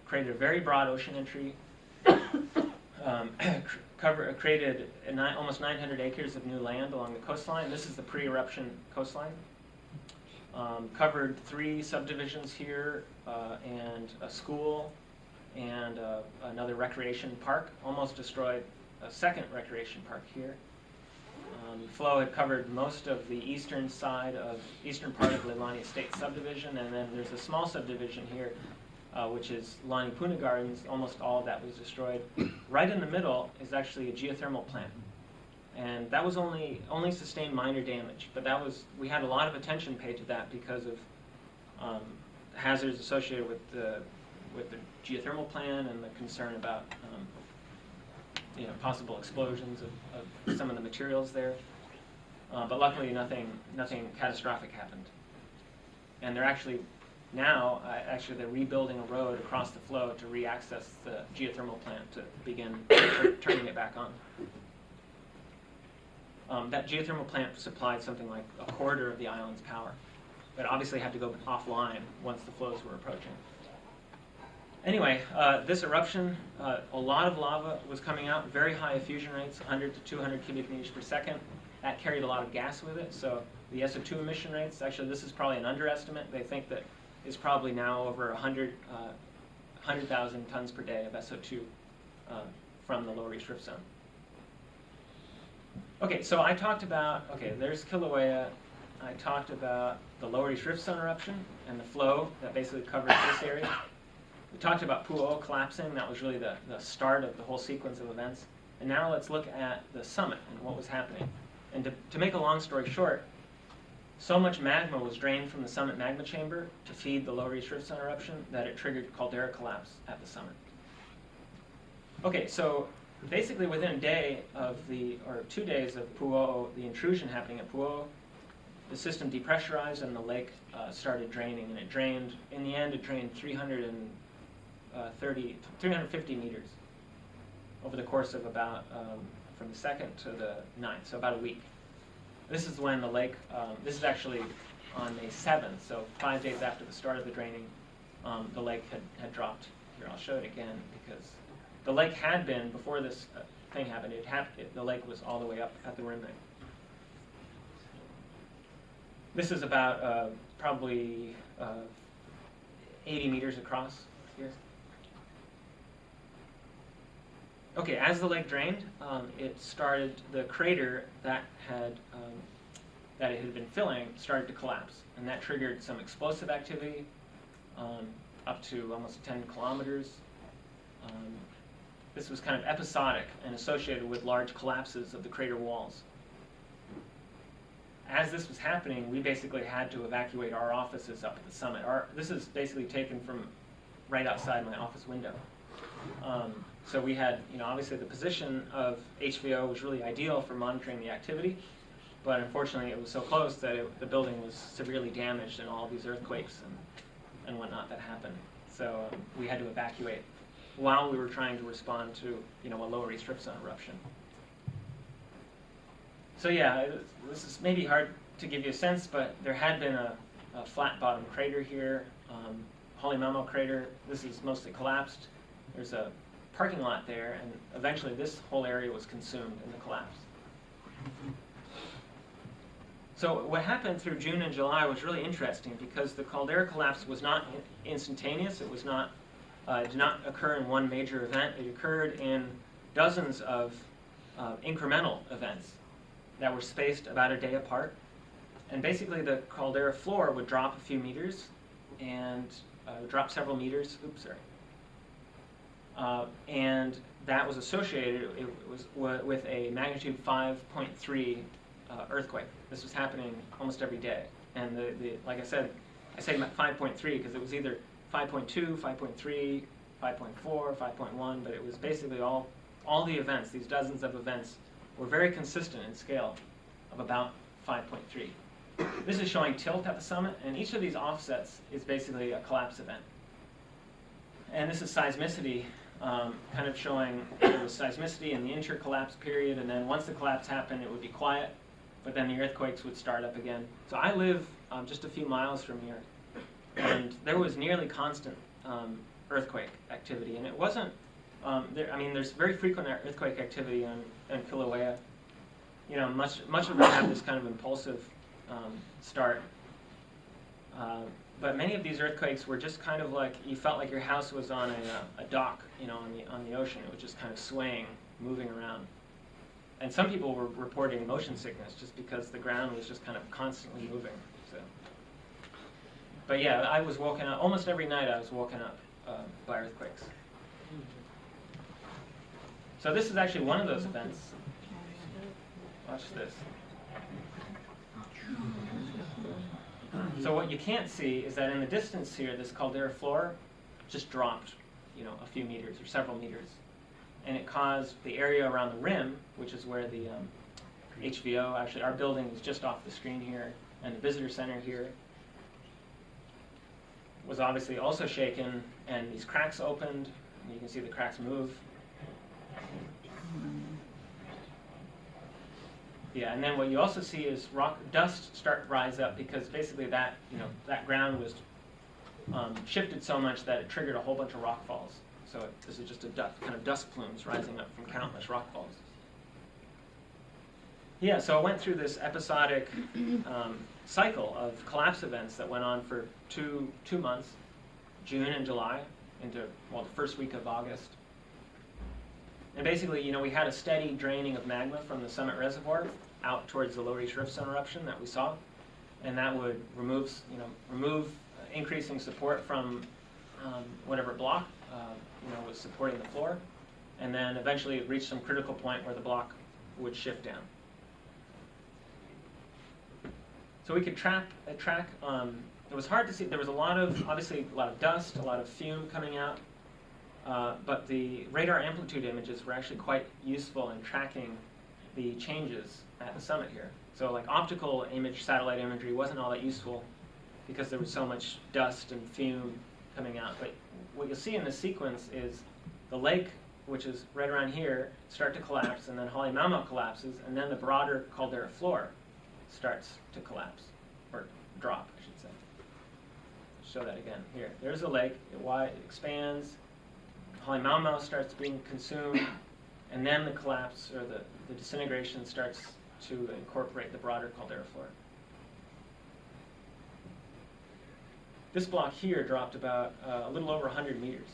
created a very broad ocean entry, created almost 900 acres of new land along the coastline. This is the pre-eruption coastline. Covered 3 subdivisions here and a school and another recreation park. Almost destroyed a second recreation park here. Flow had covered most of the eastern part of Leilani Estate subdivision, and then there's a small subdivision here which is Lani Puna Gardens. Almost all of that was destroyed. Right in the middle is actually a geothermal plant. And that was only sustained minor damage, but we had a lot of attention paid to that because of hazards associated with the geothermal plant and the concern about possible explosions of some of the materials there. But luckily, nothing catastrophic happened. And they're actually now they're rebuilding a road across the flow to re-access the geothermal plant to begin turning it back on. That geothermal plant supplied something like a quarter of the island's power, but obviously had to go offline once the flows were approaching. Anyway, this eruption, a lot of lava was coming out, very high effusion rates, 100 to 200 cubic meters per second. That carried a lot of gas with it, so the SO2 emission rates, actually this is probably an underestimate. They think that it's probably now over 100,000 tons per day of SO2 from the Lower East Rift Zone. Okay, so I talked about, there's Kilauea. I talked about the Lower East Rift Zone eruption and the flow that basically covers this area. We talked about Pu'o collapsing. That was really the start of the whole sequence of events. And now let's look at the summit and what was happening. And to make a long story short, so much magma was drained from the summit magma chamber to feed the Lower East Rift Zone eruption that it triggered caldera collapse at the summit. Okay, so basically within a day or 2 days of Pu'o, the intrusion happening at Pu'o, the system depressurized and the lake started draining, and it drained, in the end it drained 350 meters over the course of about, from the 2nd to the 9th, so about a week. This is when the lake, this is actually on May 7th, so 5 days after the start of the draining, the lake had dropped. Here, I'll show it again, because the lake had been, before this thing happened, the lake was all the way up at the rim there. This is about probably 80 meters across here. Okay, as the lake drained, it started, the crater that it had been filling started to collapse, and that triggered some explosive activity up to almost 10 kilometers. This was kind of episodic and associated with large collapses of the crater walls. As this was happening, we basically had to evacuate our offices up at the summit. This is basically taken from right outside my office window. So we had, obviously the position of HVO was really ideal for monitoring the activity, but unfortunately it was so close that the building was severely damaged in all these earthquakes and whatnot that happened. So we had to evacuate while we were trying to respond to, a Lower East Rift Zone eruption. So yeah, this is maybe hard to give you a sense, but there had been a flat bottom crater here, Halemaumau crater. This is mostly collapsed. There's a parking lot there, and eventually this whole area was consumed in the collapse. So what happened through June and July was really interesting because the caldera collapse was not instantaneous. It was not, did not occur in one major event. It occurred in dozens of incremental events that were spaced about a day apart. And basically the caldera floor would drop a few meters and drop several meters. Oops, sorry. And that was associated with a magnitude 5.3 earthquake. This was happening almost every day. And like I say 5.3 because it was either 5.2, 5.3, 5.4, 5.1, but it was basically all the events, these dozens of events, were very consistent in scale of about 5.3. This is showing tilt at the summit, and each of these offsets is basically a collapse event. And this is seismicity, kind of showing there was seismicity in the intercollapse period, and then once the collapse happened, it would be quiet, but then the earthquakes would start up again. So I live just a few miles from here, and there was nearly constant earthquake activity, and it wasn't, there's very frequent earthquake activity in Kilauea. Much of them have this kind of impulsive start. But many of these earthquakes were just kind of like, you felt like your house was on a dock, on the ocean. It was just kind of swaying, moving around. And some people were reporting motion sickness just because the ground was just kind of constantly moving. So, but yeah, I was woken up, almost every night I was woken up by earthquakes. So this is actually one of those events. Watch this. So what you can't see is that in the distance here, this caldera floor just dropped, a few meters or several meters. And it caused the area around the rim, which is where the HVO, actually our building is just off the screen here, and the visitor center here, was obviously also shaken, and these cracks opened, and you can see the cracks move. Yeah, and then what you also see is dust start to rise up, because basically that ground was shifted so much that it triggered a whole bunch of rock falls. So this is just a kind of dust plumes rising up from countless rock falls. Yeah, so I went through this episodic cycle of collapse events that went on for two months, June and July, into, the first week of August. And basically, we had a steady draining of magma from the summit reservoir out towards the Lower East Rift Zone eruption that we saw, and that would remove increasing support from whatever block was supporting the floor, and then eventually it reached some critical point where the block would shift down. So we could track. It was hard to see. There was obviously a lot of dust, a lot of fume coming out, but the radar amplitude images were actually quite useful in tracking the changes at the summit here. So like optical satellite imagery wasn't all that useful because there was so much dust and fume coming out. But what you'll see in this sequence is the lake, which is right around here, start to collapse, and then Halemaumau collapses, and then the broader caldera floor starts to collapse, or drop, I should say. Show that again here. There's the lake, it expands, Halemaumau starts being consumed, and then the collapse, or the disintegration starts to incorporate the broader caldera floor. This block here dropped about a little over 100 meters.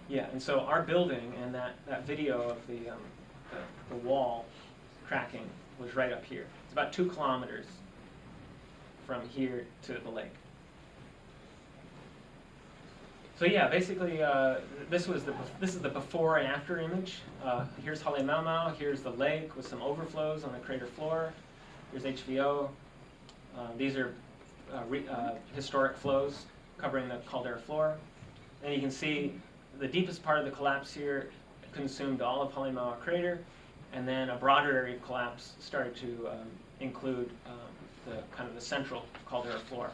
Yeah, and so our building and that video of the wall cracking was right up here. It's about 2 kilometers from here to the lake. So yeah, basically this is the before and after image. Here's Halemaumau, here's the lake with some overflows on the crater floor. Here's HVO. These are historic flows covering the caldera floor. And you can see the deepest part of the collapse here consumed all of Halemaumau crater, and then a broader area of collapse started to include the central caldera floor.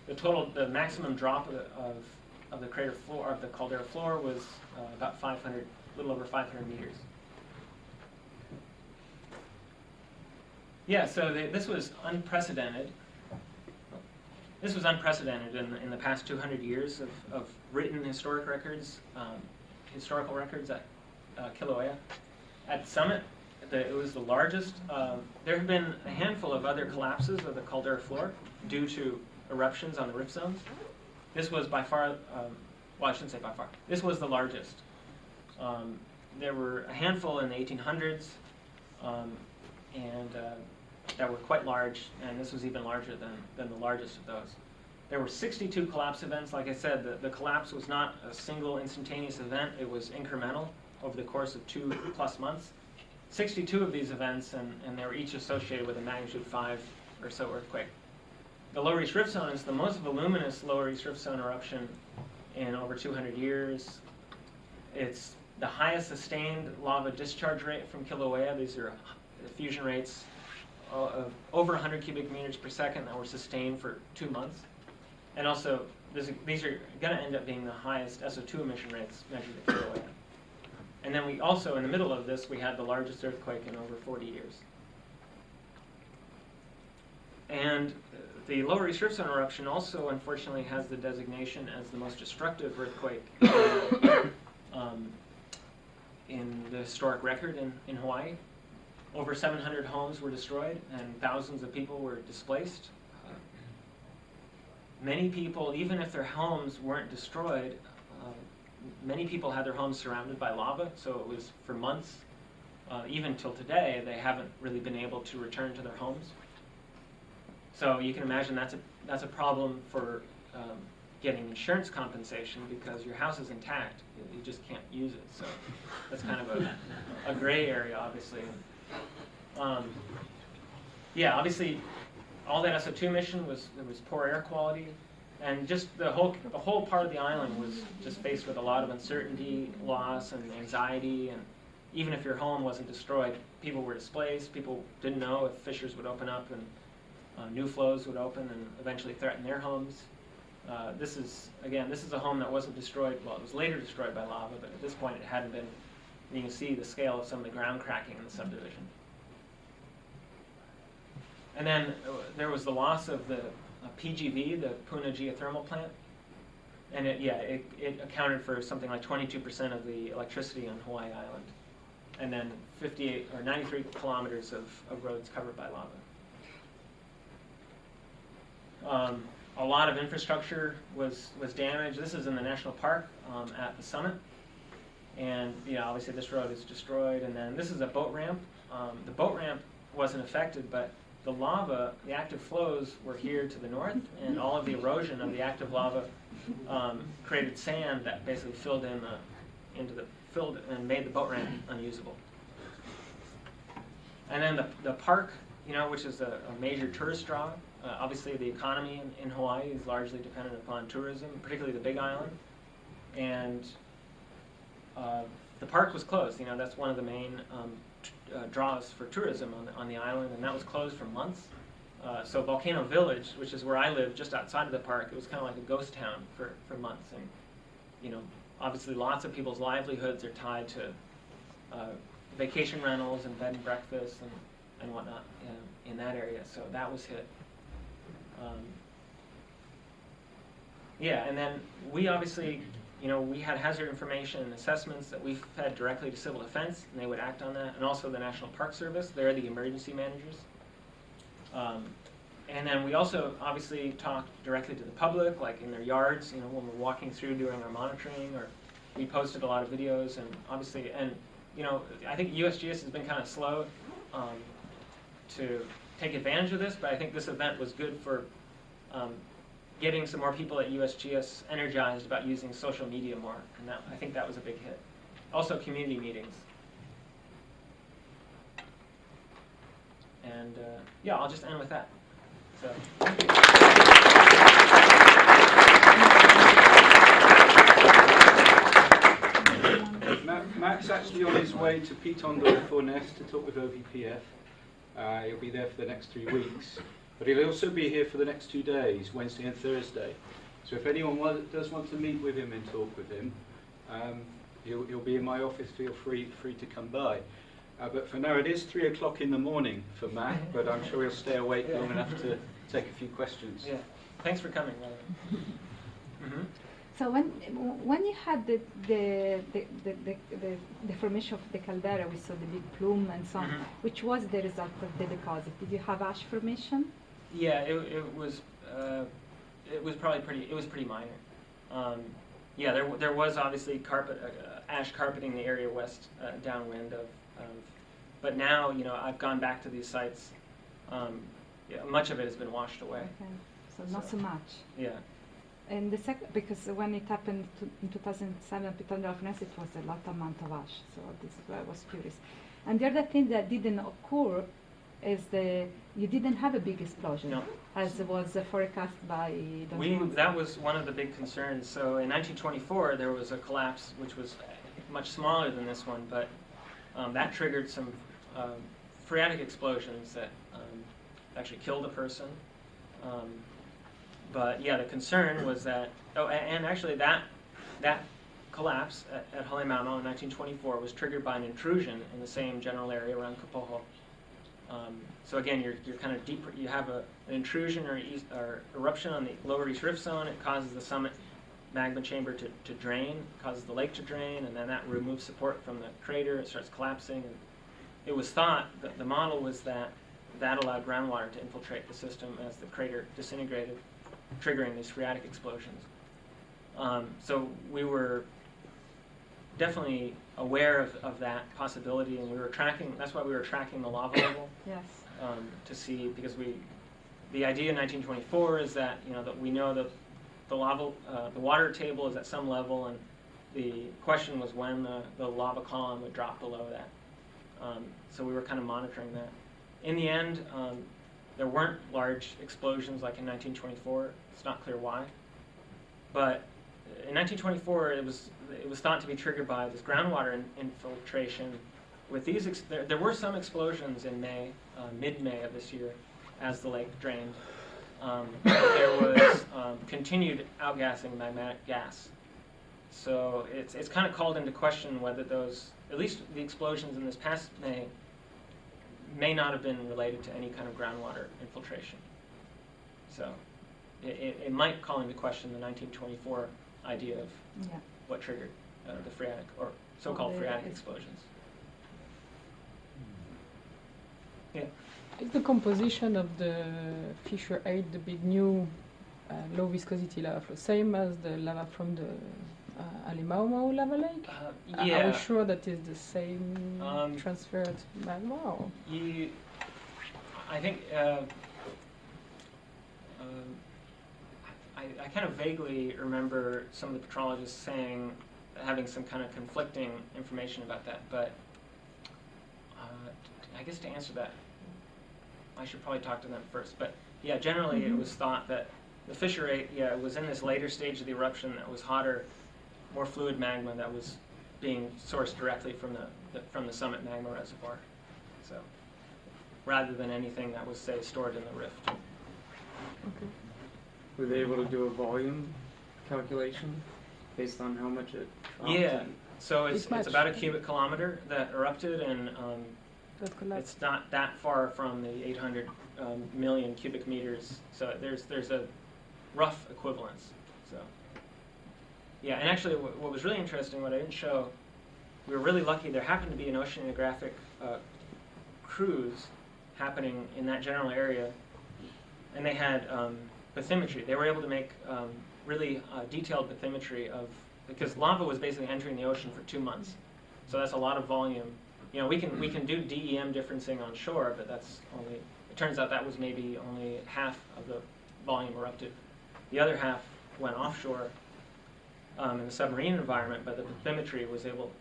The maximum drop of the crater floor, of the caldera floor, was about a little over 500 meters. Yeah, so this was unprecedented. This was unprecedented in the past 200 years of written historical records at Kilauea. At the summit, it was the largest. There have been a handful of other collapses of the caldera floor due to eruptions on the rift zones. This was by far, I shouldn't say by far, this was the largest. There were a handful in the 1800s, and that were quite large, and this was even larger than the largest of those. There were 62 collapse events. Like I said, the collapse was not a single instantaneous event. It was incremental over the course of 2+ months. 62 of these events, and they were each associated with a magnitude 5 or so earthquake. The Lower East Rift Zone is the most voluminous Lower East Rift Zone eruption in over 200 years. It's the highest sustained lava discharge rate from Kilauea. These are fusion rates of over 100 cubic meters per second that were sustained for 2 months. And also, these are going to end up being the highest SO2 emission rates measured at Kilauea. And then we also, in the middle of this, we had the largest earthquake in over 40 years. And the Lower East Rift Zone eruption also, unfortunately, has the designation as the most destructive earthquake in the historic record in Hawaii. Over 700 homes were destroyed, and thousands of people were displaced. Many people, even if their homes weren't destroyed, many people had their homes surrounded by lava, so it was for months, even till today, they haven't really been able to return to their homes. So you can imagine that's a problem for getting insurance compensation because your house is intact. You just can't use it. So that's kind of a gray area, obviously. Yeah, obviously, all that SO2 emission there was poor air quality, and just the whole part of the island was just faced with a lot of uncertainty, loss, and anxiety. And even if your home wasn't destroyed, people were displaced. People didn't know if fissures would open up and new flows would open and eventually threaten their homes. This is a home that wasn't destroyed. Well, it was later destroyed by lava, but at this point it hadn't been. You can see the scale of some of the ground cracking in the subdivision. And then there was the loss of the PGV, the Puna geothermal plant, and it accounted for something like 22% of the electricity on Hawaii Island, and then 58 or 93 kilometers of roads covered by lava. A lot of infrastructure was damaged. This is in the national park at the summit, and obviously this road is destroyed. And then this is a boat ramp. The boat ramp wasn't affected, but the lava, the active flows were here to the north, and all of the erosion of the active lava created sand that basically filled and made the boat ramp unusable. And then the park, which is a major tourist draw. Obviously, the economy in Hawaii is largely dependent upon tourism, particularly the Big Island, and the park was closed. That's one of the main draws for tourism on the island, and that was closed for months. So Volcano Village, which is where I live, just outside of the park, it was kind of like a ghost town for months. And obviously, lots of people's livelihoods are tied to vacation rentals and bed and breakfast and whatnot in that area. So that was hit. And then we obviously, we had hazard information and assessments that we fed directly to Civil Defense, and they would act on that, and also the National Park Service. They're the emergency managers. And then we also obviously talked directly to the public, like in their yards, when we're walking through doing our monitoring, or we posted a lot of videos, and obviously, I think USGS has been kind of slow to take advantage of this, but I think this event was good for getting some more people at USGS energized about using social media more, and I think that was a big hit. Also, community meetings. And I'll just end with that. So, thank you. Matt's actually on his way to Pitondo Fornes to talk with OVPF. He'll be there for the next 3 weeks. But he'll also be here for the next 2 days, Wednesday and Thursday. So if anyone does want to meet with him and talk with him, he'll be in my office. Feel free to come by. But for now, it is 3 o'clock in the morning for Matt, but I'm sure he'll stay awake long enough to take a few questions. Yeah, thanks for coming. So when you had the formation of the caldera, we saw the big plume and so on, which was the result of the deposit. Did you have ash formation? Yeah, it was probably pretty minor. There was obviously ash carpeting the area west downwind of, but now I've gone back to these sites. Much of it has been washed away. Okay, so not so much. Yeah. And the second, because when it happened in 2007, Pitondo Fornes, it was a lot amount of ash. So this is why I was curious. And the other thing that didn't occur is you didn't have a big explosion, no. As was forecast by that was one of the big concerns. So in 1924, there was a collapse which was much smaller than this one, but that triggered some phreatic explosions that actually killed a person. But yeah, the concern was that, and actually that collapse at Halemaumau in 1924 was triggered by an intrusion in the same general area around Kapoho. So again, you're kind of deep. You have an intrusion or eruption on the lower East Rift Zone. It causes the summit magma chamber to drain, causes the lake to drain, and then that removes support from the crater. It starts collapsing. And it was thought that the model was that allowed groundwater to infiltrate the system as the crater disintegrated, triggering these phreatic explosions. So we were definitely aware of that possibility, and we were tracking. That's why we were tracking the lava level. Yes. To see, because the idea in 1924 is that that we know that the lava, the water table is at some level, and the question was when the lava column would drop below that. So we were kind of monitoring that. In the end, there weren't large explosions like in 1924. It's not clear why. But in 1924, it was thought to be triggered by this groundwater infiltration. With these, there were some explosions in May, mid-May of this year, as the lake drained. There was continued outgassing of magmatic gas. So it's kind of called into question whether those, at least the explosions in this past may not have been related to any kind of groundwater infiltration. So it might call into question the 1924 idea of what triggered the phreatic, or so-called phreatic explosions. Yeah. Is the composition of the fissure 8, the big new low viscosity lava flow, same as the lava from the Alimaumau lava lake? Yeah. Are we sure that is the same transferred magma? Or? I think I kind of vaguely remember some of the petrologists having some kind of conflicting information about that, but I guess to answer that, I should probably talk to them first. But yeah, generally it was thought that the fissure 8, was in this later stage of the eruption that was hotter, more fluid magma that was being sourced directly from the summit magma reservoir. So rather than anything that was, say, stored in the rift. Okay. Were they able to do a volume calculation based on how much it dropped? Yeah. So it's much. about a cubic kilometer that erupted, and it's not that far from the 800 million cubic meters. So there's a rough equivalence. So yeah, and actually what was really interesting, what I didn't show, we were really lucky. There happened to be an oceanographic cruise happening in that general area, and they had bathymetry. They were able to make really detailed bathymetry because lava was basically entering the ocean for 2 months. So that's a lot of volume. You know, we can do DEM differencing on shore, but that's only, it turns out that was maybe only half of the volume erupted. The other half went offshore in the submarine environment, but the bathymetry was able,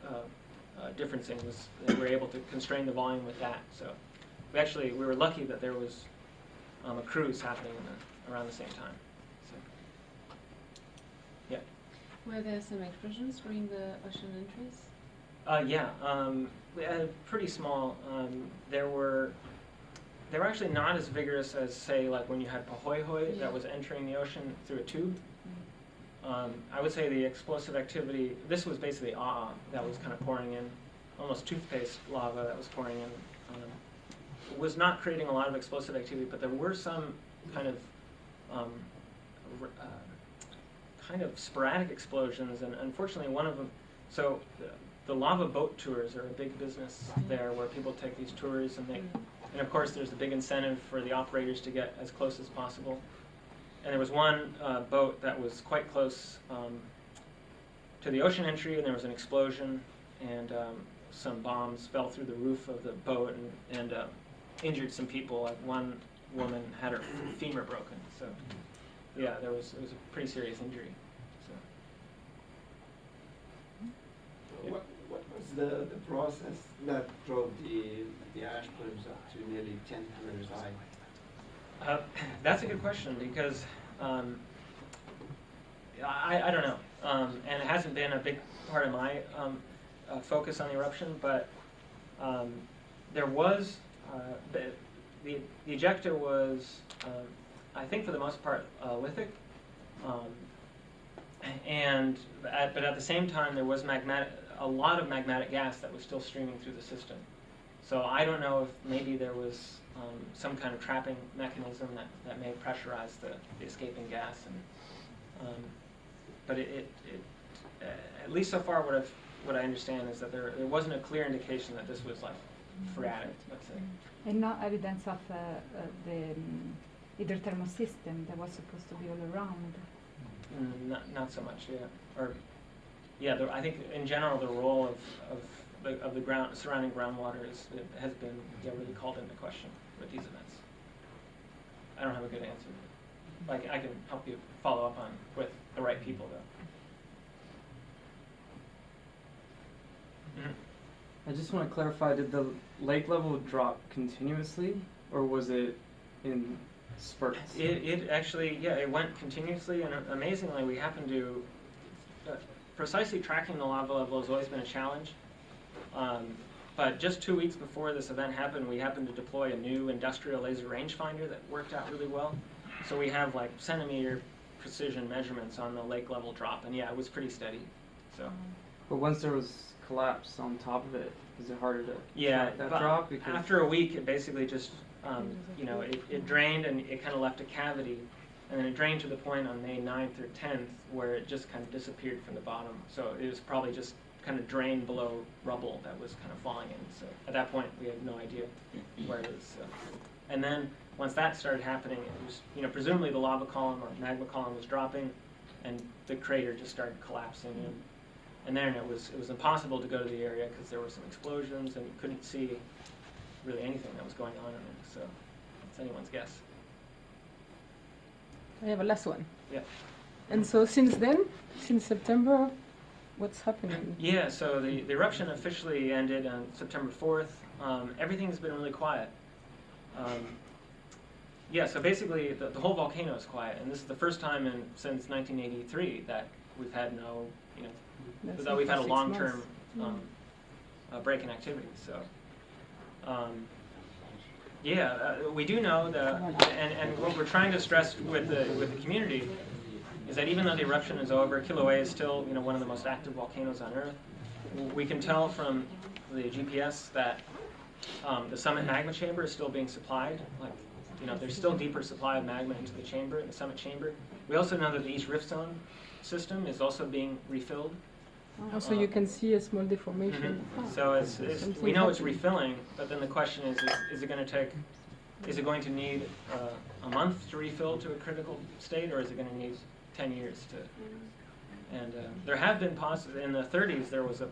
differencing was, they were able to constrain the volume with that. So we were lucky that there was a cruise happening around the same time. So, yeah. Were there some explosions during the ocean entries? We had pretty small. They were actually not as vigorous as, say, like when you had Pahoehoe that was entering the ocean through a tube. I would say the explosive activity, this was basically that was kind of pouring in, almost toothpaste lava that was pouring in. Was not creating a lot of explosive activity, but there were some kind of sporadic explosions, and unfortunately one of them, so the lava boat tours are a big business there, where people take these tours, and of course there's a big incentive for the operators to get as close as possible. And there was one boat that was quite close to the ocean entry, and there was an explosion, and some bombs fell through the roof of the boat and injured some people. Like one woman had her femur broken. So yeah, it was a pretty serious injury. So. Yeah. What was the process that drove the ash plumes up to nearly 10 meters high? That's a good question, because I don't know, and it hasn't been a big part of my focus on the eruption, but there was the ejecta was, I think for the most part, lithic, but at the same time there was a lot of magmatic gas that was still streaming through the system. So I don't know if maybe there was some kind of trapping mechanism that may pressurize the escaping gas, but at least so far what I understand is that there wasn't a clear indication that this was like phreatic, let's say. And no evidence of the hydrothermal system that was supposed to be all around. Not so much, yeah. Or yeah, I think in general the role of the surrounding groundwater has been really called into question with these events. I don't have a good answer. like I can help you follow up on with the right people though. I just want to clarify, did the lake level drop continuously, or was it in spurts? It actually, yeah, it went continuously, and amazingly, we happened to, precisely tracking the lava level has always been a challenge. But just 2 weeks before this event happened, we happened to deploy a new industrial laser rangefinder that worked out really well. So we have like centimeter precision measurements on the lake level drop, and yeah, it was pretty steady. So. But once there was collapse on top of it, is it harder to track that but drop? Because after a week, it basically just, you know, it drained and it kind of left a cavity, and then it drained to the point on May 9th or 10th where it just kind of disappeared from the bottom. So it was probably just kind of drained below rubble that was kind of falling in. So at that point, we had no idea where it was. And then once that started happening, it was, you know, presumably the lava column or magma column was dropping, and the crater just started collapsing in. And then it was impossible to go to the area because there were some explosions and you couldn't see really anything that was going on in it. So it's anyone's guess. I have a last one. Yeah. And so since then, since September, what's happening? Yeah, so the eruption officially ended on September 4th. Everything's been really quiet. Yeah, so basically the whole volcano is quiet, and this is the first time since 1983 that we've had no, you know, that we've had a long-term break in activity. So, yeah, we do know and what we're trying to stress with the community is that even though the eruption is over, Kilauea is still, you know, one of the most active volcanoes on Earth. We can tell from the GPS that the summit magma chamber is still being supplied. Like, you know, there's still deeper supply of magma into the chamber, in the summit chamber. We also know that the East Rift Zone system is also being refilled. So you can see a small deformation. So we know it's refilling, but then the question is it going to take, is it going to need a month to refill to a critical state, or is it going to need 10 years to? And there have been pauses. In the 30s, there was a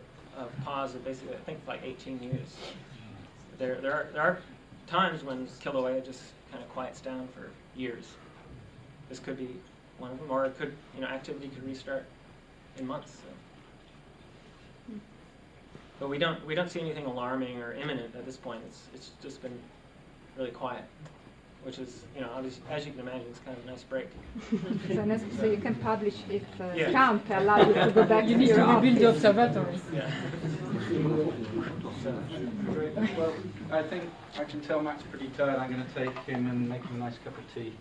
pause of basically, I think, like 18 years. There are times when Kilauea just kind of quiets down for years. This could be one of them, or it could, you know, activity could restart in months. So. But we don't see anything alarming or imminent at this point. It's just been really quiet, which is, you know, obviously, as you can imagine, it's kind of a nice break. So you can publish if Yeah. count allow you to go back You to need your to office. rebuild the observatory. Yeah. Well, I think I can tell Matt's pretty tired. I'm going to take him and make him a nice cup of tea.